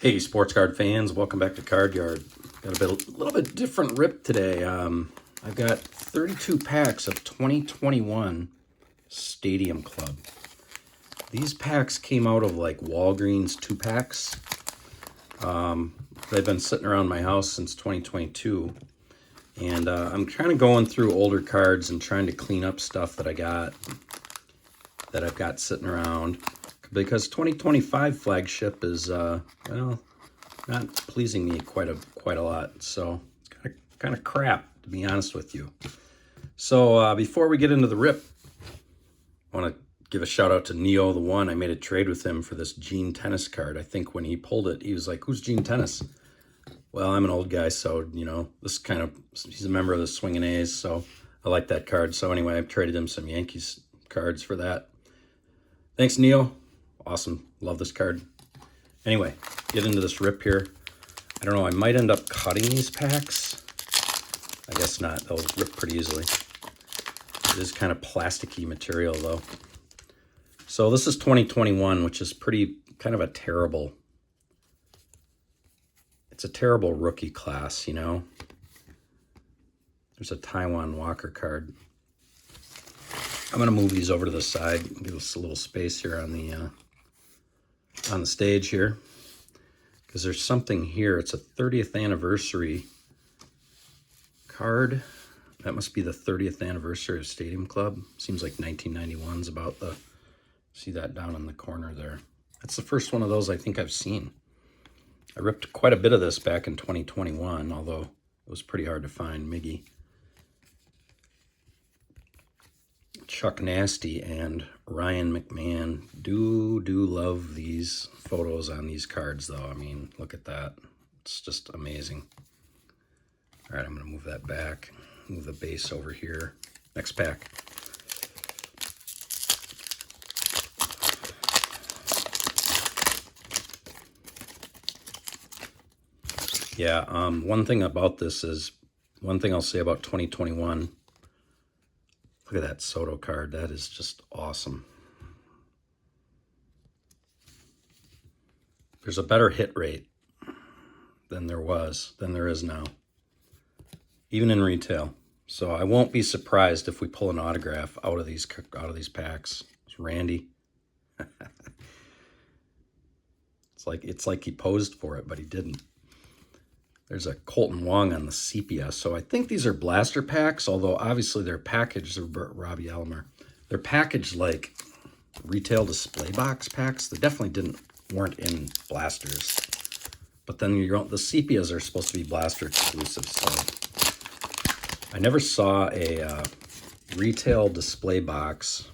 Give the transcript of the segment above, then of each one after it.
Hey, sports card fans, welcome back to Card Yard. Got a little bit different rip today. I've got 32 packs of 2021 Stadium Club. These packs came out of like Walgreens 2-packs. They've been sitting around my house since 2022. And I'm kind of going through older cards and trying to clean up stuff that I've got sitting around. Because 2025 flagship is, well, not pleasing me quite a lot. So it's kind of crap, to be honest with you. So before we get into the rip, I want to give a shout out to Neo the One. I made a trade with him for this Gene Tennis card. I think when he pulled it, he was like, "Who's Gene Tennis?" Well, I'm an old guy, so he's a member of the Swingin' A's, so I like that card. So anyway, I've traded him some Yankees cards for that. Thanks, Neo. Awesome. Love this card. Anyway, get into this rip here. I don't know, I might end up cutting these packs. I guess not. They'll rip pretty easily. It is kind of plasticky material, though. So this is 2021, which is kind of a terrible... It's a terrible rookie class, you know? There's a Taijuan Walker card. I'm going to move these over to the side, give us a little space here on the stage here, because there's something here. It's a 30th anniversary card. That must be the 30th anniversary of Stadium Club. Seems like 1991's about the... See that down in the corner there. That's the first one of those I think I've seen. I ripped quite a bit of this back in 2021, although it was pretty hard to find. Miggy, Chuck Nasty, and Ryan McMahon. Do love these photos on these cards, though. I mean, look at that. It's just amazing. All right, I'm going to move that back. Move the base over here. Next pack. Yeah, one thing I'll say about 2021. Look at that Soto card. That is just awesome. There's a better hit rate than there is now, even in retail. So I won't be surprised if we pull an autograph out of these packs. It's Randy. It's like he posed for it, but he didn't. There's a Colton Wong on the sepia. So I think these are blaster packs, although obviously they're packaged, Robbie Alomar. They're packaged like retail display box packs. They definitely weren't in blasters. But then the sepias are supposed to be blaster exclusive. So I never saw a retail display box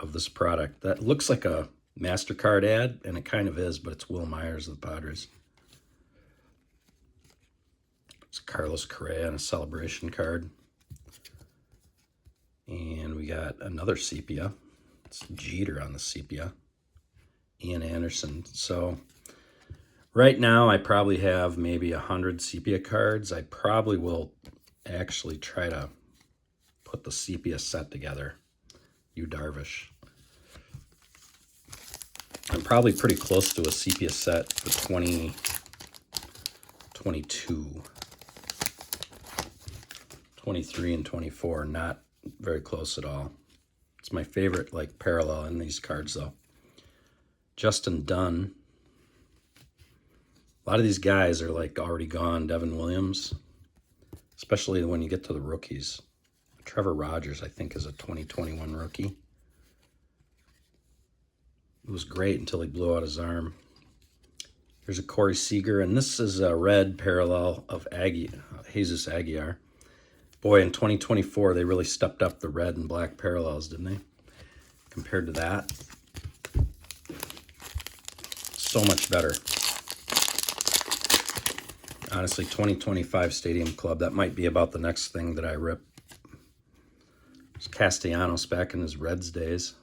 of this product. That looks like a MasterCard ad, and it kind of is, but it's Will Myers of the Padres. It's Carlos Correa and a celebration card. And we got another sepia. It's Jeter on the sepia. Ian Anderson. So right now I probably have maybe 100 sepia cards. I probably will actually try to put the sepia set together. Yu Darvish. I'm probably pretty close to a sepia set for 2022. 23 and 24, not very close at all. It's my favorite parallel in these cards, though. Justin Dunn. A lot of these guys are already gone. Devin Williams, especially when you get to the rookies. Trevor Rogers, I think, is a 2021 rookie. It was great until he blew out his arm. There's a Corey Seager, and this is a red parallel of Jesus Aguilar. Boy, in 2024, they really stepped up the red and black parallels, didn't they? Compared to that. So much better. Honestly, 2025 Stadium Club, that might be about the next thing that I rip. It's Castellanos back in his Reds days.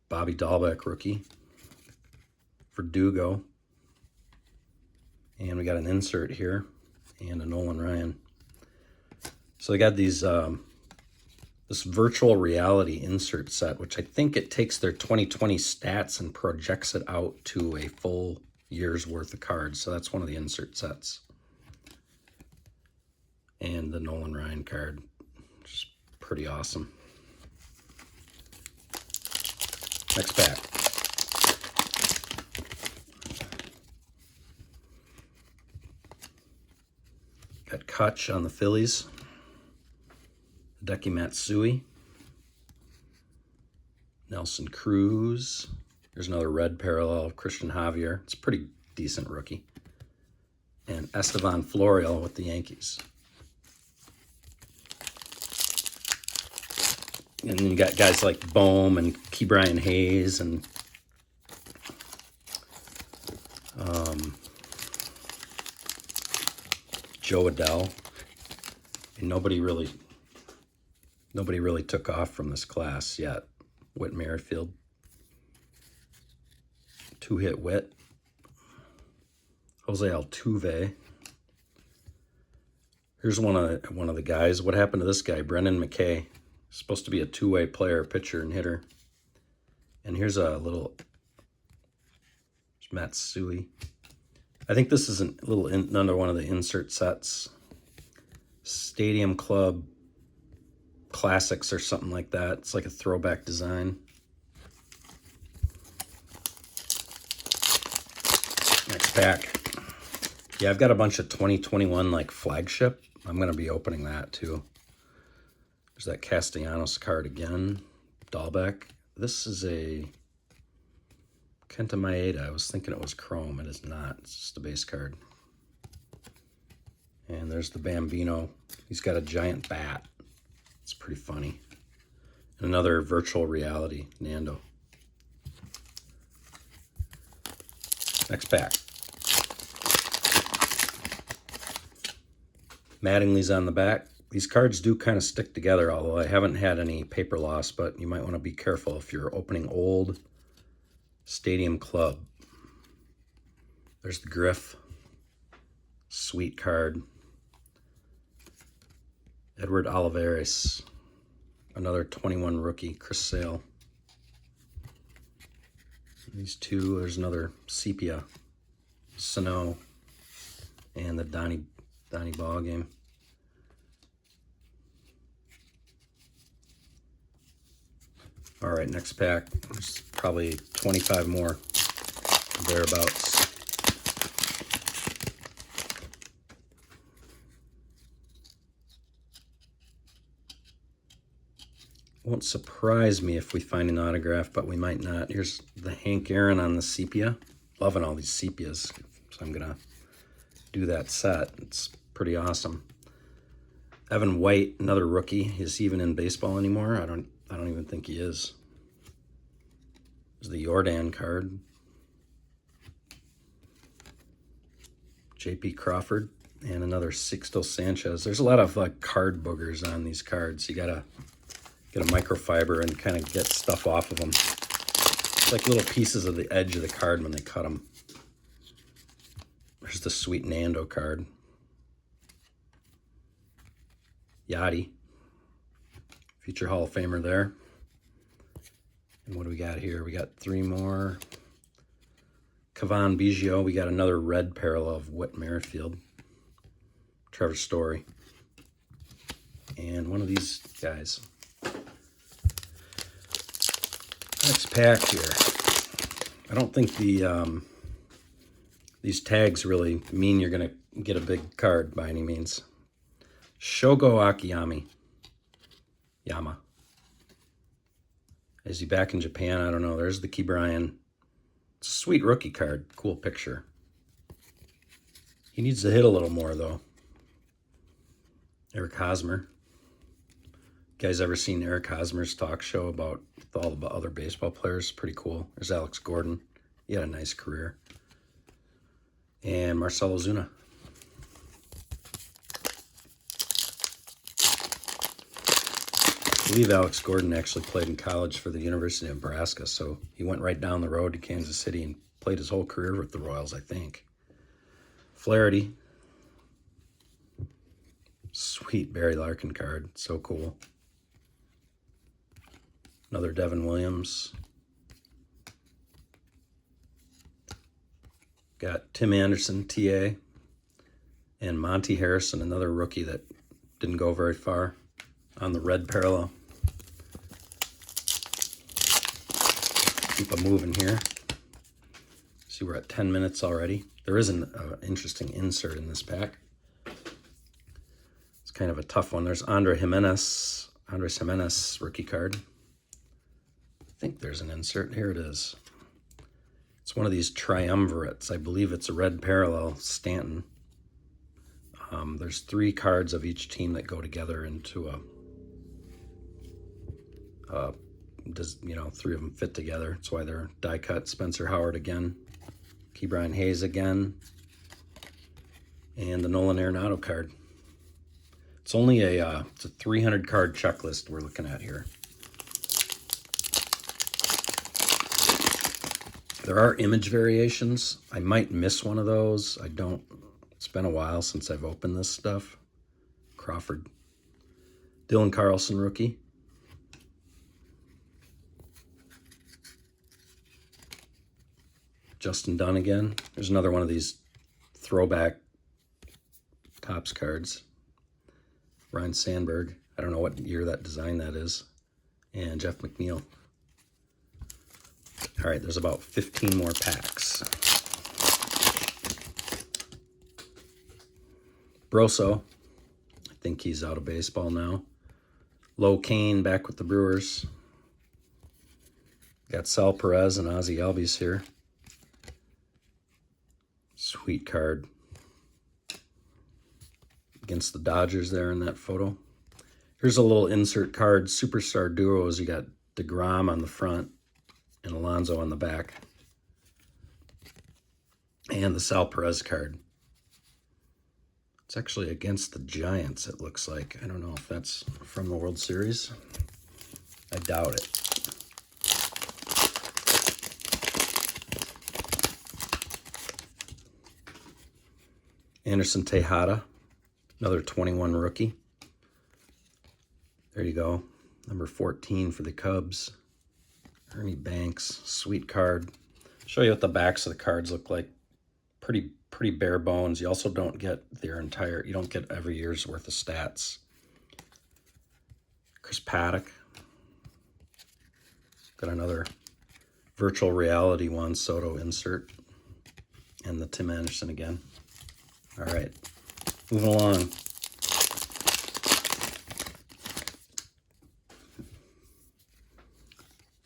Bobby Dahlbeck, rookie. Verdugo. And we got an insert here and a Nolan Ryan. So I got these, this this virtual reality insert set, which I think it takes their 2020 stats and projects it out to a full year's worth of cards. So that's one of the insert sets. And the Nolan Ryan card, which is pretty awesome. Next pack. Got Kutch on the Phillies. Hideki Matsui. Nelson Cruz. There's another red parallel of Christian Javier. It's a pretty decent rookie. And Estevan Florial with the Yankees. And then you got guys like Bohm and Ke'Bryan Hayes and Joe Adell. And nobody really took off from this class yet. Whit Merrifield. Two-hit Whit. Jose Altuve. Here's one of the guys. What happened to this guy? Brendan McKay. Supposed to be a two-way player, pitcher and hitter. And here's a little Matsui. I think this is another one of the insert sets. Stadium Club Classics or something like that. It's like a throwback design. Next pack. Yeah, I've got a bunch of 2021 like flagship. I'm going to be opening that too. There's that Castellanos card again. Dahlbeck. This is a Kenta Maeda. I was thinking it was chrome. It is not. It's just a base card. And there's the Bambino. He's got a giant bat. It's pretty funny. And another virtual reality Nando. Next pack. Mattingly's on the back. These cards do kind of stick together, although I haven't had any paper loss, but you might want to be careful if you're opening old Stadium Club. There's the Griff. Sweet card. Edward Olivares. Another 21 rookie, Chris Sale. These two, there's another Sepia. Sano. And the Donnie Ball game. All right, next pack. There's probably 25 more thereabouts. Won't surprise me if we find an autograph, but we might not. Here's the Hank Aaron on the sepia. Loving all these sepias, so I'm gonna do that set. It's pretty awesome. Evan White, another rookie. Is he even in baseball anymore? I don't even think he is. There's the Jordan card. J.P. Crawford and another Sixto Sanchez. There's a lot of like card boogers on these cards. You gotta get a microfiber and kind of get stuff off of them. It's like little pieces of the edge of the card when they cut them. There's the sweet Nando card. Yachty. Future Hall of Famer there. And what do we got here? We got three more. Cavan Biggio. We got another red parallel of Whit Merrifield. Trevor Story. And one of these guys. Next pack here. I don't think these tags really mean you're going to get a big card by any means. Shogo Akiyama. Yama. Is he back in Japan? I don't know. There's the Ke'Bryan. Sweet rookie card. Cool picture. He needs to hit a little more, though. Eric Hosmer. You guys ever seen Eric Hosmer's talk show about all the other baseball players? Pretty cool. There's Alex Gordon. He had a nice career. And Marcell Ozuna. I believe Alex Gordon actually played in college for the University of Nebraska, so he went right down the road to Kansas City and played his whole career with the Royals, I think. Flaherty. Sweet Barry Larkin card. So cool. Another Devin Williams. Got Tim Anderson, TA, and Monty Harrison, another rookie that didn't go very far on the red parallel. Keep it moving here. See, we're at 10 minutes already. There is an interesting insert in this pack. It's kind of a tough one. There's Andres Jimenez rookie card. I think there's an insert. Here it is. It's one of these triumvirates. I believe it's a red parallel Stanton. There's 3 cards of each team that go together into does 3 of them fit together. That's why they're die cut. Spencer Howard again, Ke'Bryan Hayes again, and the Nolan Arenado card. It's only it's a 300 card checklist we're looking at here. There are image variations. I might miss one of those. I don't. It's been a while since I've opened this stuff. Crawford. Dylan Carlson, rookie. Justin Dunn again. There's another one of these throwback Topps cards. Ryan Sandberg. I don't know what year that design that is. And Jeff McNeil. All right, there's about 15 more packs. Broso, I think he's out of baseball now. Lo Cain back with the Brewers. Got Sal Perez and Ozzie Albies here. Sweet card. Against the Dodgers there in that photo. Here's a little insert card. Superstar duos. You got DeGrom on the front and Alonso on the back. And the Sal Perez card. It's actually against the Giants, it looks like. I don't know if that's from the World Series. I doubt it. Anderson Tejada, another 21 rookie. There you go. Number 14 for the Cubs. Ernie Banks, sweet card. Show you what the backs of the cards look like. Pretty bare bones. You also don't get you don't get every year's worth of stats. Chris Paddock. Got another virtual reality Juan Soto insert. And the Tim Anderson again. All right, moving along.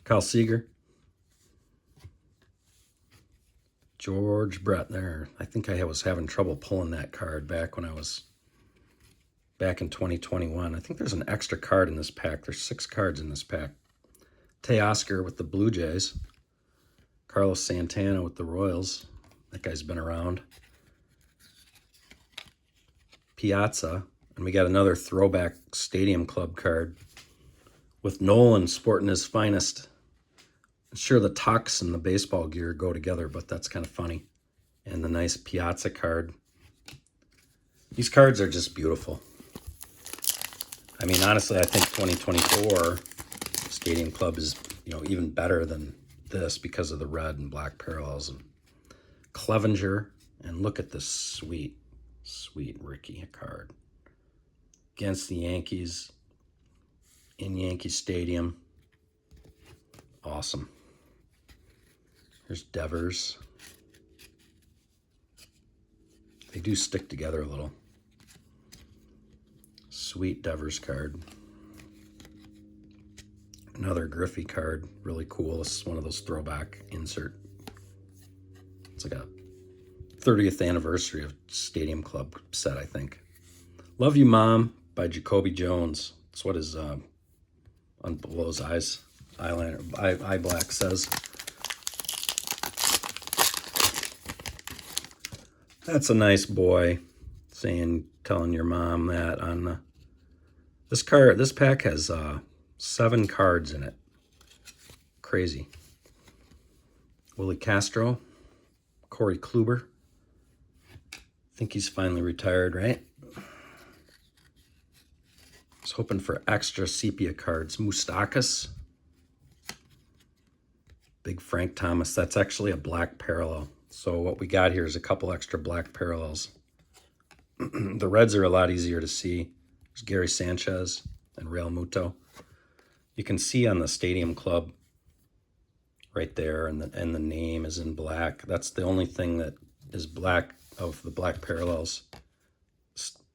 Kyle Seager. George Brett there. I think I was having trouble pulling that card back when I was back in 2021. I think there's an extra card in this pack. There's 6 cards in this pack. Teoscar with the Blue Jays. Carlos Santana with the Royals. That guy's been around. Piazza. And we got another throwback Stadium Club card with Nolan sporting his finest. Sure, the tux and the baseball gear go together, but that's kind of funny. And the nice Piazza card. These cards are just beautiful. I mean, honestly, I think 2024 Stadium Club is, even better than this because of the red and black parallels. And Clevenger, and look at this sweet Ricky card. Against the Yankees in Yankee Stadium. Awesome. Here's Devers. They do stick together a little. Sweet Devers card. Another Griffey card. Really cool. This is one of those throwback insert. It's like a 30th anniversary of Stadium Club set, I think. Love You Mom by Jacoby Jones. That's what his on below his eyes. Eye black says. That's a nice boy telling your mom that on this card. This pack has 7 cards in it. Crazy. Willie Castro, Corey Kluber. I think he's finally retired, right? I was hoping for extra sepia cards. Moustakas. Big Frank Thomas. That's actually a black parallel. So what we got here is a couple extra black parallels. The reds are a lot easier to see. There's Gary Sanchez and Real Muto. You can see on the Stadium Club right there, and the name is in black. That's the only thing that is black of the black parallels.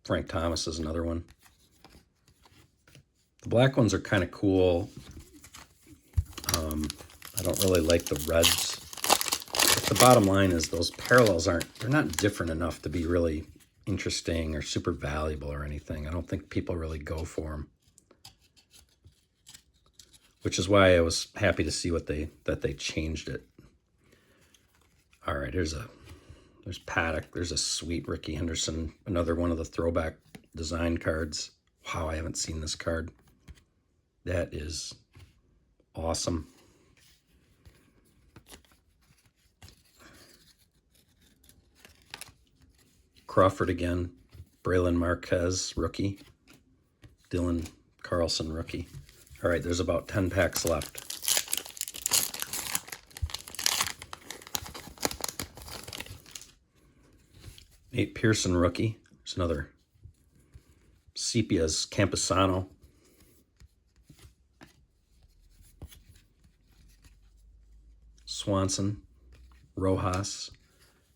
Frank Thomas is another one. The black ones are kind of cool. I don't really like the reds. But the bottom line is those parallels they're not different enough to be really interesting or super valuable or anything. I don't think people really go for them. Which is why I was happy to see that they changed it. All right, there's Paddock. There's a sweet Ricky Henderson, another one of the throwback design cards. Wow, I haven't seen this card. That is awesome. Crawford again. Braylon Marquez, rookie. Dylan Carlson, rookie. All right, there's about 10 packs left. Nate Pearson, rookie. There's another Sepia's Campusano. Swanson, Rojas,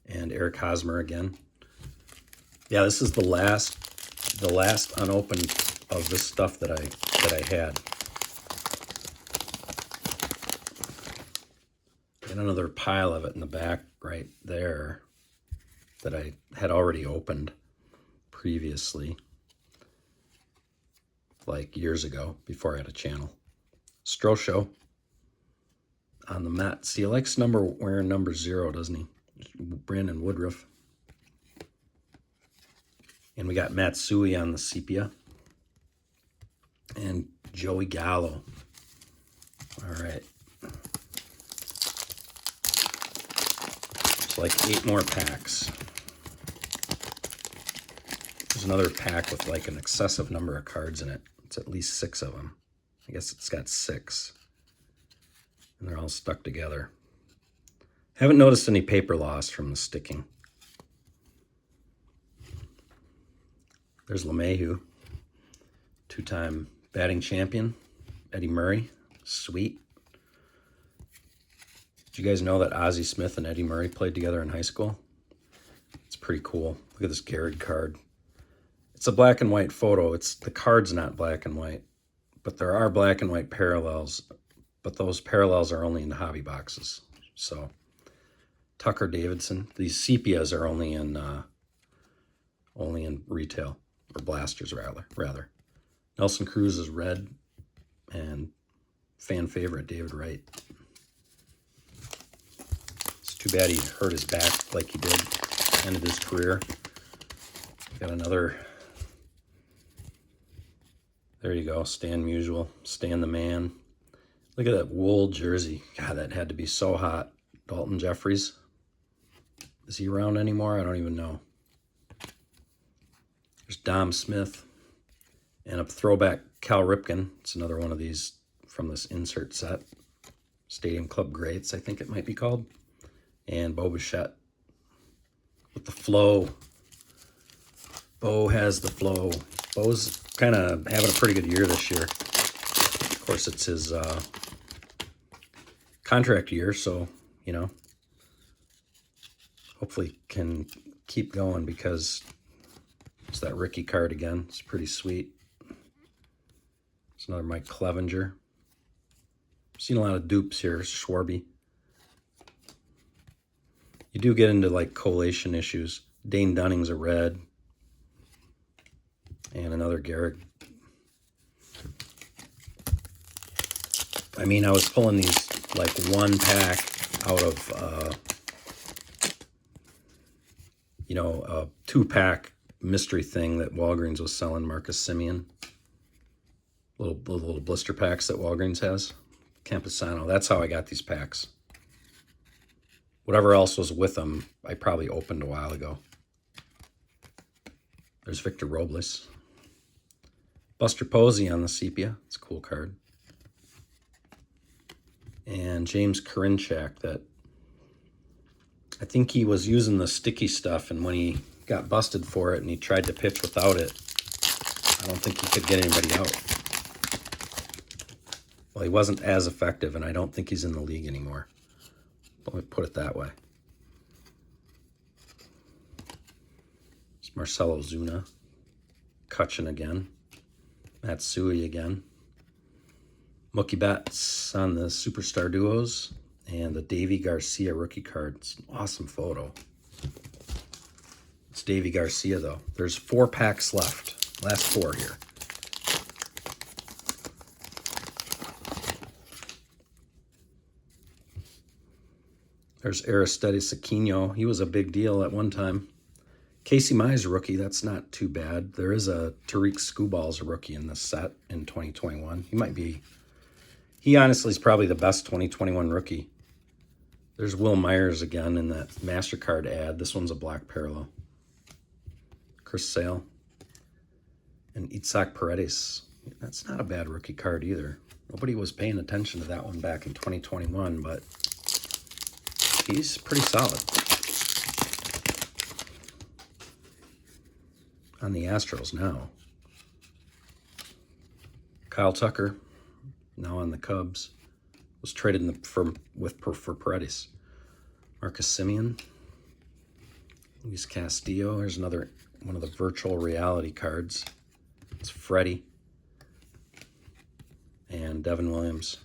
and Eric Hosmer again. Yeah, this is the last unopened of this stuff that I had. And another pile of it in the back right there that I had already opened previously, like years ago, before I had a channel. Strosho on the mat. See, he likes wearing number 0, doesn't he? Brandon Woodruff. And we got Matsui on the sepia. And Joey Gallo. All right. It's like 8 more packs. There's another pack with like an excessive number of cards in it. It's at least 6 of them. I guess it's got 6. And they're all stuck together. Haven't noticed any paper loss from the sticking. There's LeMahieu, 2-time batting champion. Eddie Murray, sweet. Did you guys know that Ozzie Smith and Eddie Murray played together in high school? It's pretty cool. Look at this Gehrig card. It's a black and white photo. The card's not black and white, but there are black and white parallels, but those parallels are only in the hobby boxes. So Tucker Davidson, these sepias are only in retail, or blasters rather. Nelson Cruz is red, and fan favorite David Wright. It's too bad he hurt his back like he did, ended his career. Got another. There you go, Stan Musial, Stan the Man. Look at that wool jersey. God, that had to be so hot. Dalton Jeffries. Is he around anymore? I don't even know. There's Dom Smith. And a throwback Cal Ripken. It's another one of these from this insert set. Stadium Club Greats, I think it might be called. And Bo Bichette with the flow. Bo has the flow. Bo's kind of having a pretty good year this year. Of course, it's his contract year, so, you know, hopefully can keep going, because it's that Ricky card again. It's pretty sweet. It's another Mike Clevenger. I've seen a lot of dupes here. Schwarby. You do get into like collation issues. Dane Dunning's a red. And another Gehrig. I mean, I was pulling these like 1 pack out of, a 2-pack mystery thing that Walgreens was selling, Marcus Semien. Little blister packs that Walgreens has. Campusano. That's how I got these packs. Whatever else was with them, I probably opened a while ago. There's Victor Robles. Buster Posey on the sepia. It's a cool card. and James Karinchak. That I think he was using the sticky stuff, and when he got busted for it and he tried to pitch without it, I don't think he could get anybody out. Well, he wasn't as effective, and I don't think he's in the league anymore. Let me put it that way. It's Marcell Ozuna. Cutchin again. Matsui again. Mookie Betts on the Superstar Duos. And the Deivi Garcia rookie card. It's an awesome photo. It's Deivi Garcia, though. There's 4 packs left. Last 4 here. There's Aristides Aquino. He was a big deal at one time. Casey Mize rookie. That's not too bad. There is a Tariq Skubal a rookie in this set in 2021. He might be... He honestly is probably the best 2021 rookie. There's Will Myers again in that MasterCard ad. This one's a black parallel. Chris Sale. And Itzhak Paredes. That's not a bad rookie card either. Nobody was paying attention to that one back in 2021, but he's pretty solid. On the Astros now. Kyle Tucker, now on the Cubs, was traded for Paredes. Marcus Semien, Luis Castillo. There's another one of the virtual reality cards. It's Freddie and Devin Williams.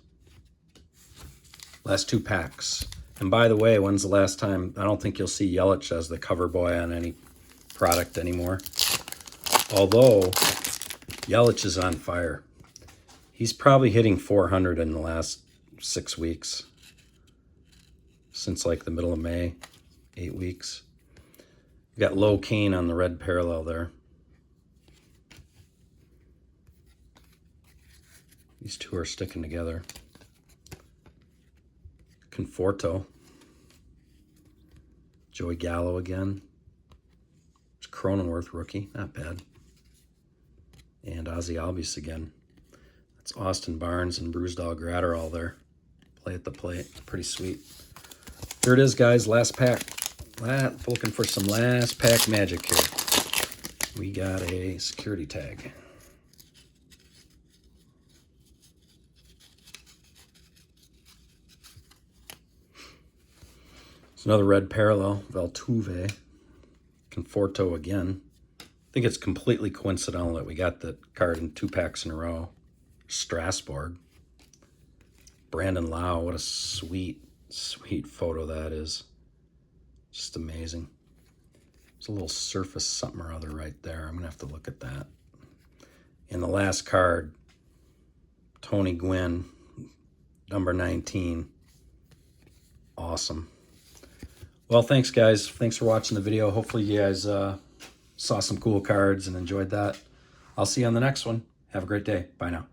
Last 2 packs. And by the way, when's the last time? I don't think you'll see Yelich as the cover boy on any product anymore. Although Yelich is on fire. He's probably hitting 400 in the last 6 weeks. Since like the middle of May, 8 weeks. We got Low Kane on the red parallel there. These two are sticking together. Conforto. Joey Gallo again. It's Cronenworth rookie, not bad. And Ozzie Albies again. That's Austin Barnes and Brusdar Graterol there. Play at the plate. Pretty sweet. Here it is, guys. Last pack. Looking for some last pack magic here. We got a security tag. It's another red parallel. Altuve. Conforto again. I think it's completely coincidental that we got the card in 2 packs in a row. Strasburg. Brandon Lau. What a sweet, sweet photo that is. Just amazing. There's a little surface something or other right there. I'm going to have to look at that. And the last card, Tony Gwynn, number 19. Awesome. Well, thanks, guys. Thanks for watching the video. Hopefully you guys saw some cool cards and enjoyed that. I'll see you on the next one. Have a great day. Bye now.